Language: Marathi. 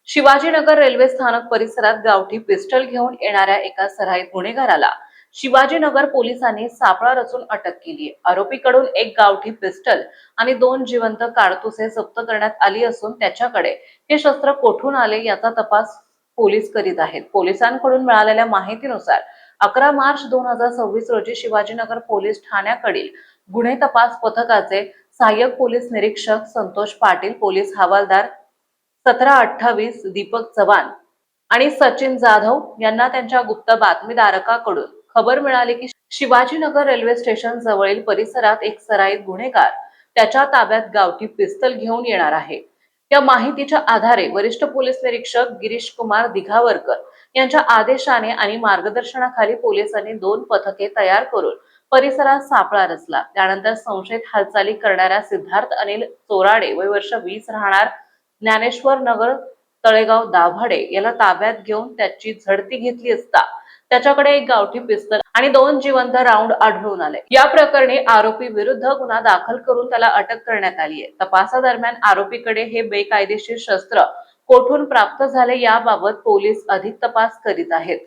शिवाजीनगर रेल्वे स्थानक परिसरात गावठी पिस्टल घेऊन येणाऱ्या एका सराईत गुन्हेगाराला शिवाजीनगर पोलिसांनी सापळा रचून अटक केली. आरोपीकडून एक गावठी पिस्टल आणि 2 जिवंत काडतुसे जप्त करण्यात आली असून त्याच्याकडे हे शस्त्र कोठून आले याचा तपास पोलीस करीत आहेत. पोलिसांकडून मिळालेल्या माहितीनुसार 11 मार्च 2026 रोजी शिवाजीनगर पोलीस ठाण्याकडील गुन्हे तपास पथकाचे सहाय्यक पोलीस निरीक्षक संतोष पाटील, पोलीस हवालदार 1728 दीपक चव्हाण आणि सचिन जाधव यांना त्यांच्या गुप्त बातमीदाराकडून खबर मिळाली की शिवाजीनगर रेल्वे स्टेशन जवळील परिसरात एक सराईत गुन्हेगार त्याच्या ताब्यात गावठी पिस्तल घेऊन येणार आहे. या माहितीच्या आधारे वरिष्ठ पोलीस निरीक्षक गिरीश कुमार दिघावरकर यांच्या आदेशाने आणि मार्गदर्शनाखाली पोलिसांनी 2 पथके तयार करून परिसरात सापळा रचला. त्यानंतर संशयित हालचाली करणाऱ्या सिद्धार्थ अनिल चोराडे वय वर्ष 20 राहणार ज्ञानेश्वर नगर तळेगाव दाभाडे याला ताब्यात घेऊन त्याची झडती घेतली असता त्याच्याकडे एक गावठी पिस्तल आणि 2 जिवंत राऊंड आढळून आले. या प्रकरणी आरोपी विरुद्ध गुन्हा दाखल करून त्याला अटक करण्यात आली आहे. तपासादरम्यान आरोपीकडे हे बेकायदेशीर शस्त्र कोठून प्राप्त झाले याबाबत पोलीस अधिक तपास करीत आहेत.